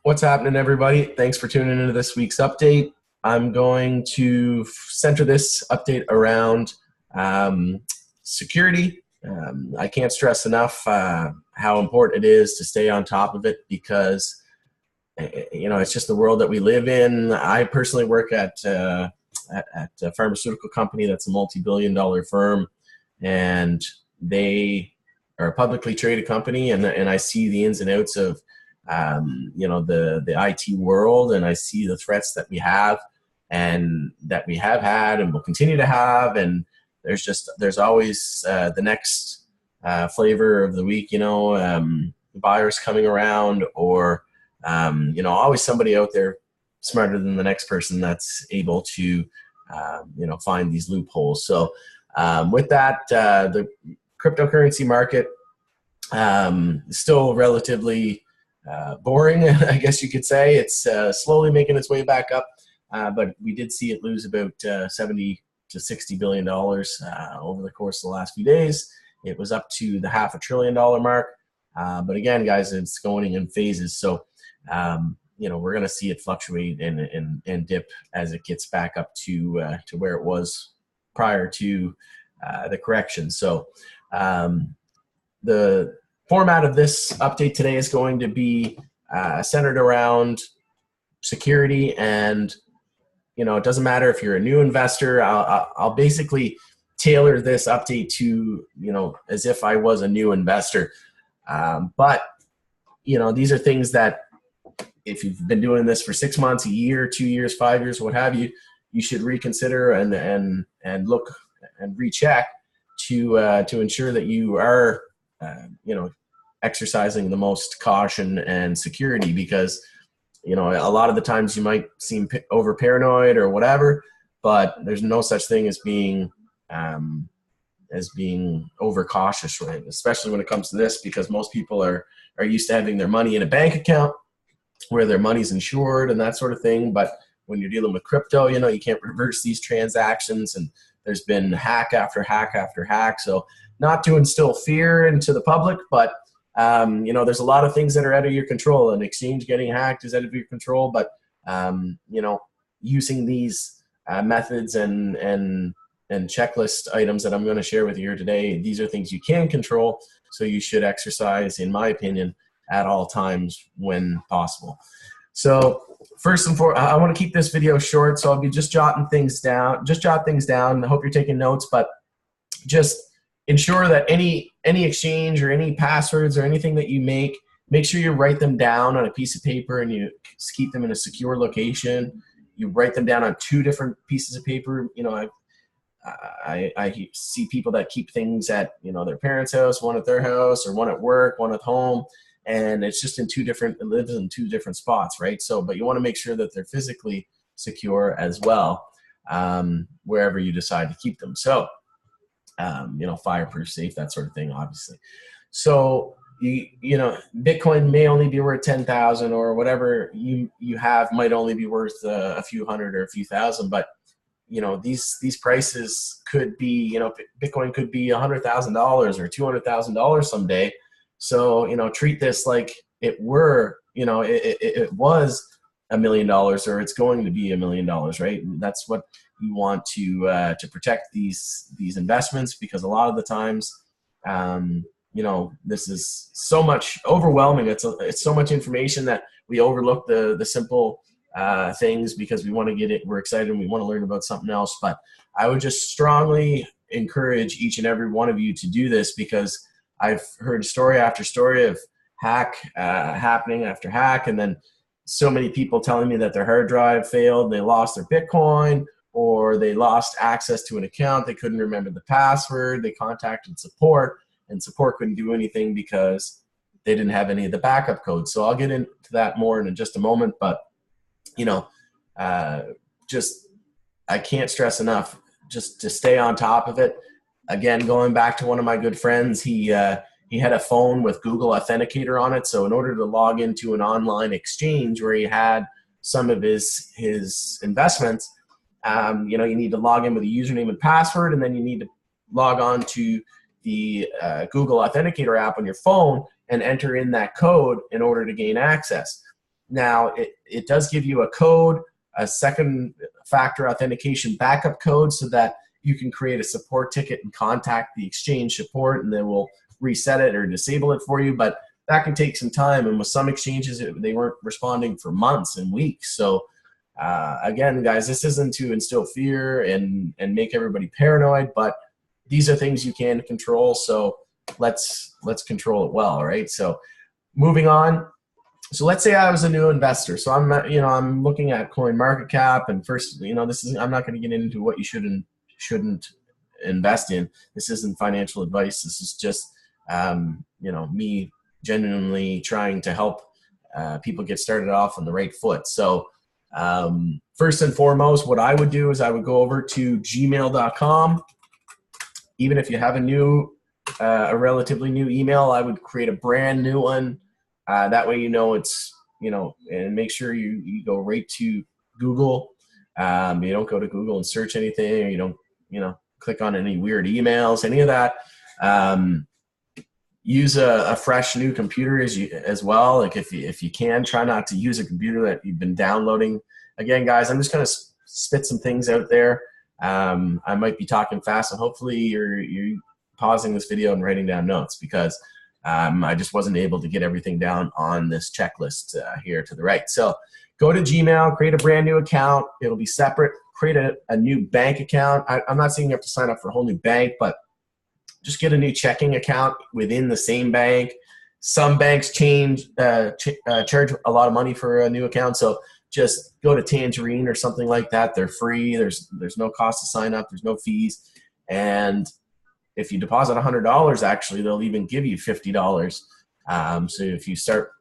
What's happening, everybody? Thanks for tuning into this week's update. I'm going to center this update around security. I can't stress enough how important it is to stay on top of it because, it's just the world that we live in. I personally work at a pharmaceutical company that's a multi-billion-dollar firm, and they are a publicly traded company, and I see the ins and outs of the IT world, and I see the threats that we have and that we have had and will continue to have. And there's always the next flavor of the week, buyers coming around, or, always somebody out there smarter than the next person that's able to, find these loopholes. So with that, the cryptocurrency market is still relatively boring, I guess you could say. It's slowly making its way back up, but we did see it lose about 70 to $60 billion over the course of the last few days. It was up to the $500 billion mark, but again, guys, it's going in phases. So we're going to see it fluctuate and dip as it gets back up to where it was prior to the correction. So the format of this update today is going to be centered around security, and it doesn't matter if you're a new investor. I'll basically tailor this update to as if I was a new investor, but these are things that if you've been doing this for 6 months, a year, 2 years, 5 years, what have you, you should reconsider and look and recheck to ensure that you are exercising the most caution and security, because a lot of the times you might seem over paranoid or whatever, but there's no such thing as being over cautious, right? Especially when it comes to this, because most people are used to having their money in a bank account where their money's insured and that sort of thing. But when you're dealing with crypto, you can't reverse these transactions, and there's been hack after hack after hack. So not to instill fear into the public, but there's a lot of things that are out of your control. An exchange getting hacked is out of your control, but using these methods and checklist items that I'm going to share with you here today, these are things you can control. So you should exercise, in my opinion, at all times when possible. So first and foremost, I want to keep this video short, so I'll be just jotting things down. Just jot things down. I hope you're taking notes, but just ensure that any exchange or any passwords or anything that you make sure you write them down on a piece of paper and you keep them in a secure location. You write them down on 2 different pieces of paper. I see people that keep things at their parents' house, one at their house, or one at work, one at home, and it's just it lives in 2 different spots, right? So, but you want to make sure that they're physically secure as well, wherever you decide to keep them. So, fireproof, safe, that sort of thing, obviously. So, Bitcoin may only be worth 10,000, or whatever you have might only be worth a few hundred or a few thousand, but these prices could be, Bitcoin could be $100,000 or $200,000 someday. So, treat this like it were, it was $1 million, or it's going to be $1 million, right? And that's what you want to protect these investments, because a lot of the times, this is so much overwhelming. It's so much information that we overlook the simple things because we want to get it. We're excited and we want to learn about something else. But I would just strongly encourage each and every one of you to do this, because I've heard story after story of hack happening after hack, and then so many people telling me that their hard drive failed, they lost their Bitcoin, or they lost access to an account, they couldn't remember the password, they contacted support, and support couldn't do anything because they didn't have any of the backup codes. So I'll get into that more in just a moment, but I can't stress enough just to stay on top of it. Again, going back to one of my good friends, he had a phone with Google Authenticator on it. So in order to log into an online exchange where he had some of his investments, you need to log in with a username and password, and then you need to log on to the Google Authenticator app on your phone and enter in that code in order to gain access. Now, it does give you a code, a second factor authentication backup code, so that you can create a support ticket and contact the exchange support, and then we'll reset it or disable it for you. But that can take some time, and with some exchanges, they weren't responding for months and weeks. So again, guys, this isn't to instill fear and make everybody paranoid, but these are things you can control. So let's control it well, right? So moving on. So let's say I was a new investor. So I'm looking at CoinMarketCap, and first, I'm not going to get into what you should and shouldn't invest in. This isn't financial advice. This is just me genuinely trying to help people get started off on the right foot. So first and foremost, what I would do is I would go over to gmail.com. Even if you have a relatively new email, I would create a brand new one. That way, it's, and make sure you go right to Google. You don't go to Google and search anything, or you don't, click on any weird emails, any of that. Use a fresh new computer as well. Like if you can, try not to use a computer that you've been downloading. Again, guys, I'm just going to spit some things out there. I might be talking fast, and hopefully you're pausing this video and writing down notes, because I just wasn't able to get everything down on this checklist here to the right. So go to Gmail, create a brand new account. It'll be separate. Create a new bank account. I'm not saying you have to sign up for a whole new bank, but just get a new checking account within the same bank. Some banks charge a lot of money for a new account, so just go to Tangerine or something like that. They're free. There's no cost to sign up. There's no fees. And if you deposit $100, actually, they'll even give you $50. So if you start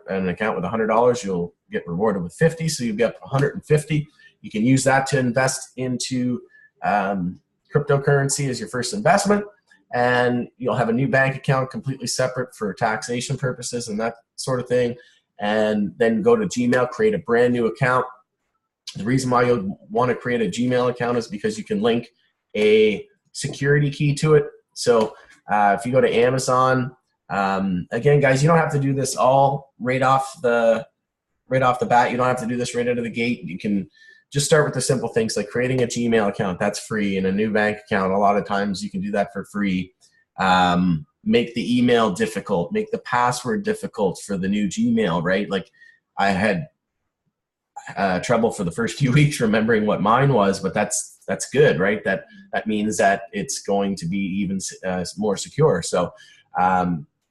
an account with $100, you'll get rewarded with $50. So you've got $150. You can use that to invest into cryptocurrency as your first investment, and you'll have a new bank account completely separate for taxation purposes and that sort of thing. And then go to Gmail, create a brand new account. The reason why you'll want to create a Gmail account is because you can link a security key to it. So if you go to Amazon, again, guys, you don't have to do this all right off the bat. You don't have to do this right out of the gate. You can just start with the simple things like creating a Gmail account. That's free. And a new bank account, a lot of times you can do that for free. Make the email difficult. Make the password difficult for the new Gmail, right? Like I had trouble for the first few weeks remembering what mine was, but that's good, right? That means that it's going to be even more secure. So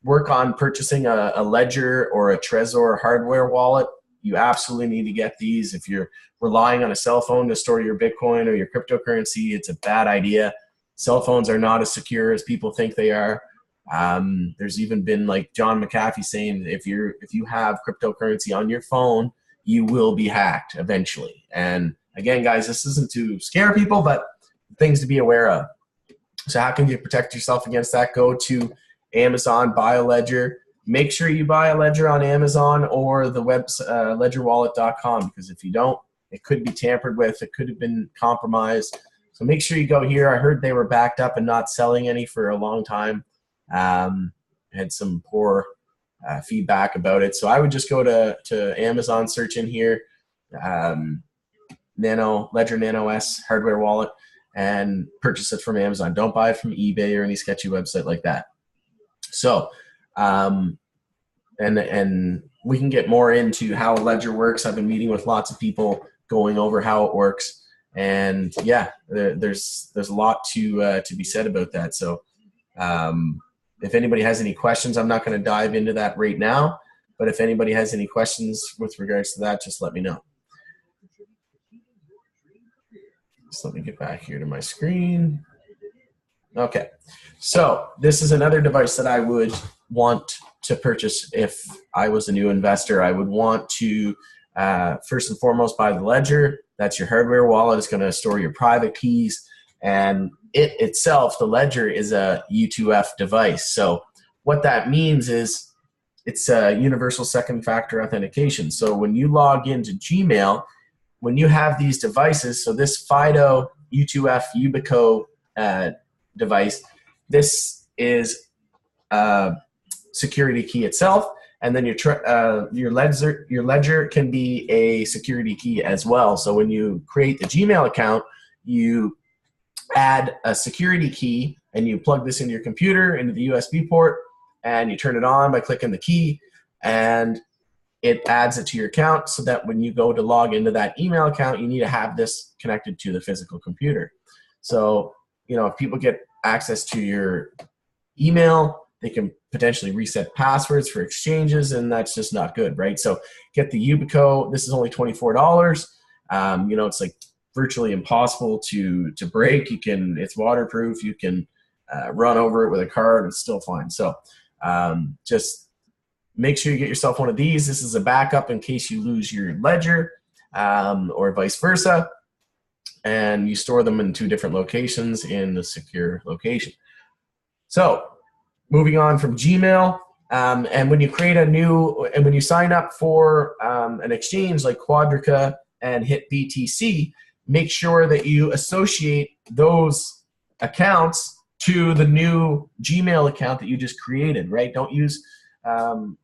work on purchasing a Ledger or a Trezor hardware wallet. You absolutely need to get these. If you're relying on a cell phone to store your Bitcoin or your cryptocurrency, it's a bad idea. Cell phones are not as secure as people think they are. There's even been like John McAfee saying if you have cryptocurrency on your phone, you will be hacked eventually. And again, guys, this isn't to scare people, but things to be aware of. So how can you protect yourself against that? Go to Amazon, buy a Ledger. Make sure you buy a Ledger on Amazon or the website ledgerwallet.com, because if you don't, it could be tampered with. It could have been compromised. So make sure you go here. I heard they were backed up and not selling any for a long time. Had some poor feedback about it. So I would just go to Amazon, search in here, Ledger Nano S hardware wallet, and purchase it from Amazon. Don't buy it from eBay or any sketchy website like that. So, and we can get more into how Ledger works. I've been meeting with lots of people going over how it works. And yeah, there's a lot to be said about that. So if anybody has any questions, I'm not going to dive into that right now, but if anybody has any questions with regards to that, just let me know. So let me get back here to my screen. Okay, so this is another device that I would want to purchase if I was a new investor. I would want to first and foremost buy the Ledger. That's your hardware wallet. It's going to store your private keys, and it itself, the Ledger, is a U2F device. So what that means is it's a universal second factor authentication. So when you log into Gmail, when you have these devices, so this FIDO U2F Yubico device, this is a security key itself, And then your ledger can be a security key as well. So when you create the Gmail account, you add a security key and you plug this into your computer, into the USB port, and you turn it on by clicking the key, and it adds it to your account so that when you go to log into that email account, you need to have this connected to the physical computer. So, if people get access to your email, they can potentially reset passwords for exchanges, and that's just not good, right? So get the Yubico. This is only $24. It's like virtually impossible to break. It's waterproof. You can run over it with a card. It's still fine. So just make sure you get yourself one of these. This is a backup in case you lose your ledger or vice versa. And you store them in 2 different locations in the secure location. So moving on from Gmail, and when you create when you sign up for an exchange like Quadriga and HitBTC, make sure that you associate those accounts to the new Gmail account that you just created, right? Don't use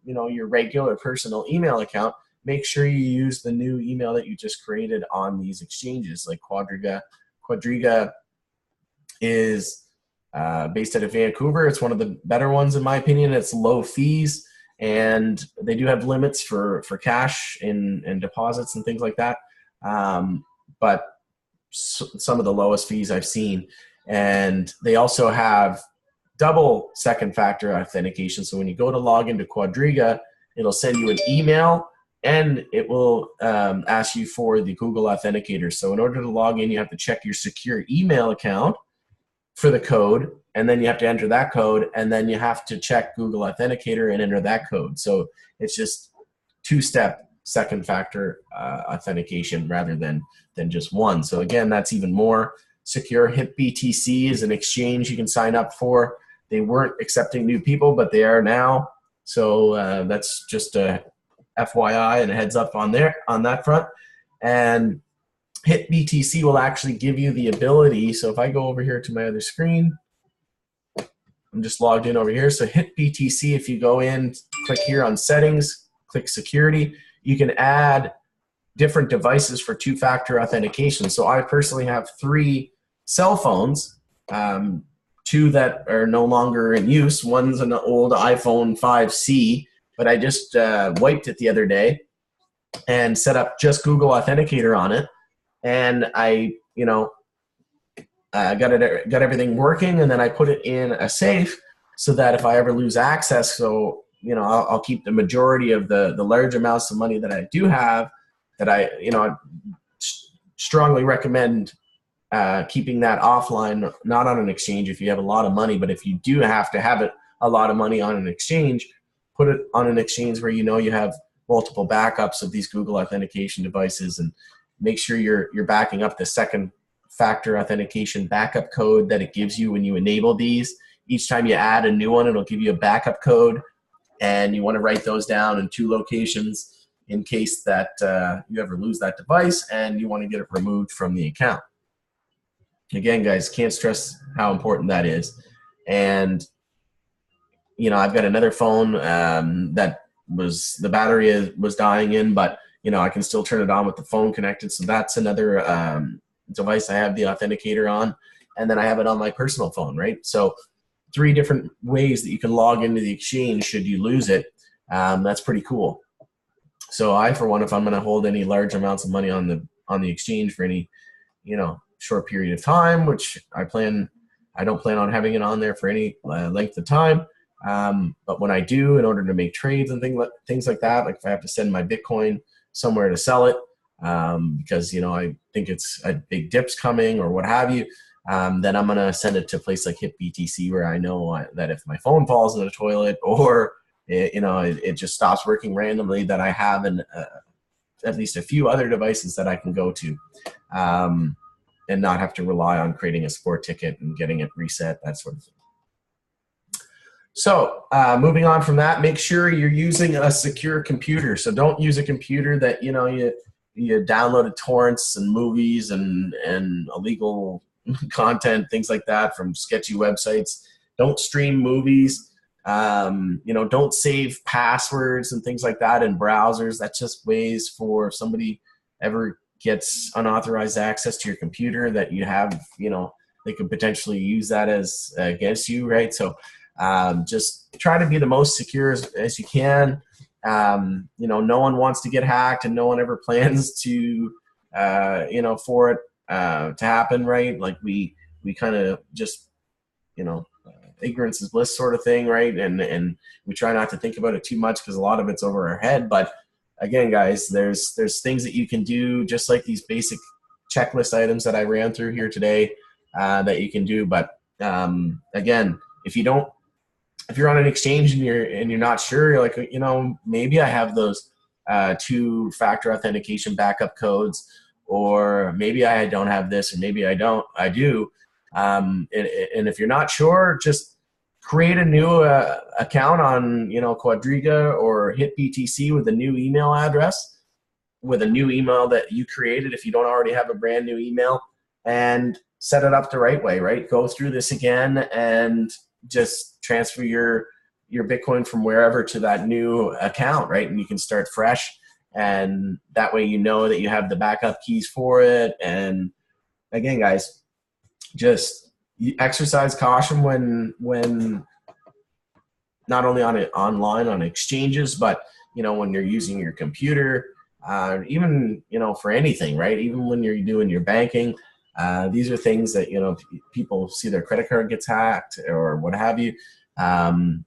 your regular personal email account. Make sure you use the new email that you just created on these exchanges like Quadriga. Quadriga is based out of Vancouver. It's one of the better ones in my opinion. It's low fees, and they do have limits for cash and deposits and things like that. But some of the lowest fees I've seen. And they also have double second factor authentication. So when you go to log into Quadriga, it'll send you an email and it will ask you for the Google Authenticator. So in order to log in, you have to check your secure email account for the code, and then you have to enter that code, and then you have to check Google Authenticator and enter that code. So it's just 2-step second factor authentication rather than just one. So again, that's even more secure. HitBTC is an exchange you can sign up for. They weren't accepting new people, but they are now. So that's just a FYI and a heads up on that front. And HitBTC will actually give you the ability. So if I go over here to my other screen, I'm just logged in over here. So HitBTC, if you go in, click here on settings, click security, you can add different devices for 2-factor authentication. So I personally have 3 cell phones, 2 that are no longer in use. One's an old iPhone 5C, but I just wiped it the other day and set up just Google Authenticator on it. And I, got everything working, and then I put it in a safe so that if I ever lose access, so I'll keep the majority of the large amounts of money that I do have. That I strongly recommend keeping that offline, not on an exchange if you have a lot of money, but if you do have to have a lot of money on an exchange, put it on an exchange where you have multiple backups of these Google authentication devices, and make sure you're backing up the second factor authentication backup code that it gives you when you enable these. Each time you add a new one, it'll give you a backup code, and you want to write those down in 2 locations in case that you ever lose that device and you want to get it removed from the account. Again, guys, can't stress how important that is. And I've got another phone that the battery was dying in, but I can still turn it on with the phone connected. So that's another device I have the authenticator on, and then I have it on my personal phone, right? So 3 different ways that you can log into the exchange should you lose it. That's pretty cool. So I, for one, if I'm going to hold any large amounts of money on the exchange for any, short period of time, which I don't plan on having it on there for any length of time. But when I do, in order to make trades and things like that, like if I have to send my Bitcoin somewhere to sell it, because I think it's a big dip's coming or what have you, then I'm going to send it to a place like HitBTC where I know that if my phone falls in the toilet or it just stops working randomly, that I have at least a few other devices that I can go to, and not have to rely on creating a support ticket and getting it reset, that sort of thing. So moving on from that, make sure you're using a secure computer. So don't use a computer that you downloaded torrents and movies and illegal content, things like that from sketchy websites. Don't stream movies. You know, don't save passwords and things like that in browsers. That's just ways for if somebody ever gets unauthorized access to your computer that you have, you know, they could potentially use that as against you, right? So just try to be the most secure as you can. You know, no one wants to get hacked, and no one ever plans to, you know, for it to happen, right? Like we kind of just, you know, ignorance is bliss sort of thing, right? And we try not to think about it too much because a lot of it's over our head. But again, guys, there's things that you can do, just like these basic checklist items that I ran through here today, that you can do. But again, if you're on an exchange and you're not sure, you're like, you know, maybe I have those two-factor authentication backup codes, or maybe I don't have this, or maybe I do. And if you're not sure, just create a new account on, you know, Quadriga or HitBTC with a new email address, with a new email that you created if you don't already have a brand new email, and set it up the right way, right? Go through this again and just transfer your Bitcoin from wherever to that new account, right? And you can start fresh, and that way you know that you have the backup keys for it. And again, guys, just exercise caution when not only online on exchanges, but you know, when you're using your computer, even, you know, for anything, right? Even when you're doing your banking, these are things that, you know, people see their credit card gets hacked or what have you.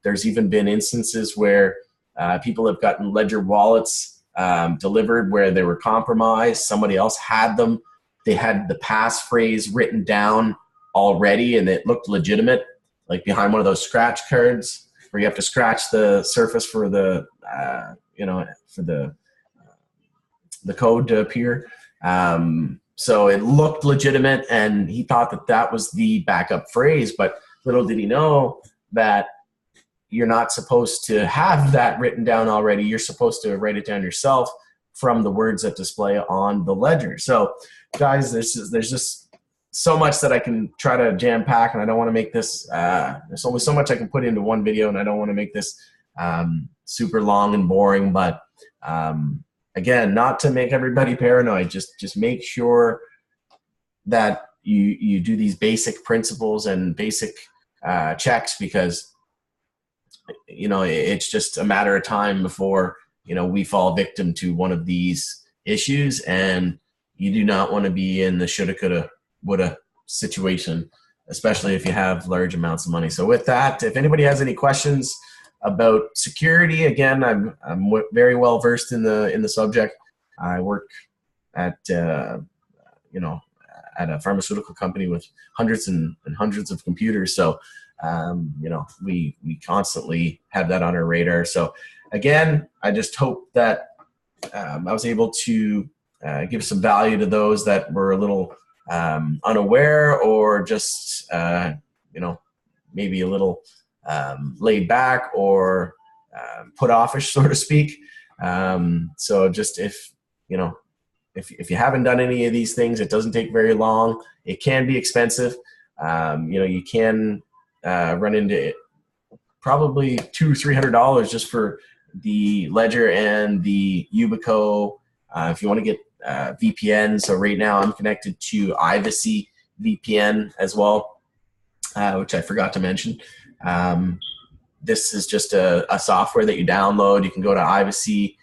There's even been instances where people have gotten Ledger wallets delivered where they were compromised. Somebody else had them. They had the passphrase written down already, and it looked legitimate, like behind one of those scratch cards where you have to scratch the surface for the, you know, for the code to appear. So it looked legitimate, and he thought that that was the backup phrase, but little did he know that you're not supposed to have that written down already. You're supposed to write it down yourself from the words that display on the ledger. So guys, there's just so much that I can try to jam pack, and I don't want to make this, there's only so much I can put into one video, and I don't want to make this super long and boring, but again, not to make everybody paranoid, just make sure that you do these basic principles and basic checks, because, you know, it's just a matter of time before, you know, we fall victim to one of these issues, and you do not want to be in the shoulda, coulda, woulda situation, especially if you have large amounts of money. So with that, if anybody has any questions about security, again, I'm very well versed in the subject. I work at you know, at a pharmaceutical company with hundreds and hundreds of computers. So you know, we constantly have that on our radar. So again, I just hope that I was able to give some value to those that were a little unaware, or just you know, maybe a little laid back or put offish, so to speak. So just, if you know, if you haven't done any of these things, it doesn't take very long. It can be expensive. You know, you can run into probably $200-300 just for the Ledger and the Yubico. If you want to get VPN, so right now I'm connected to Ivacy VPN as well, which I forgot to mention. This is just a software that you download. You can go to Ivacy,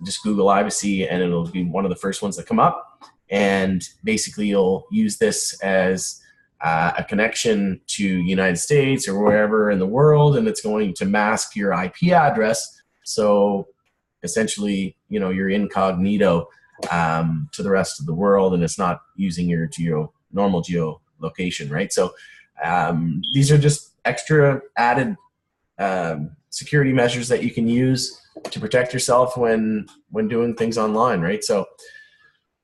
just Google Ivacy, and it'll be one of the first ones that come up. And basically, you'll use this as a connection to United States or wherever in the world, and it's going to mask your IP address. So essentially, you know, you're incognito to the rest of the world, and it's not using your normal geolocation, right? So these are just extra added security measures that you can use to protect yourself when doing things online, right? So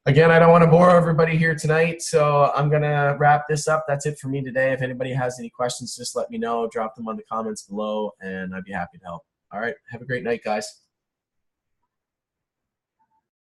again, I don't want to bore everybody here tonight, so I'm gonna wrap this up. That's it for me today. If anybody has any questions, just let me know. Drop them on the comments below, and I'd be happy to help. All right, have a great night, guys.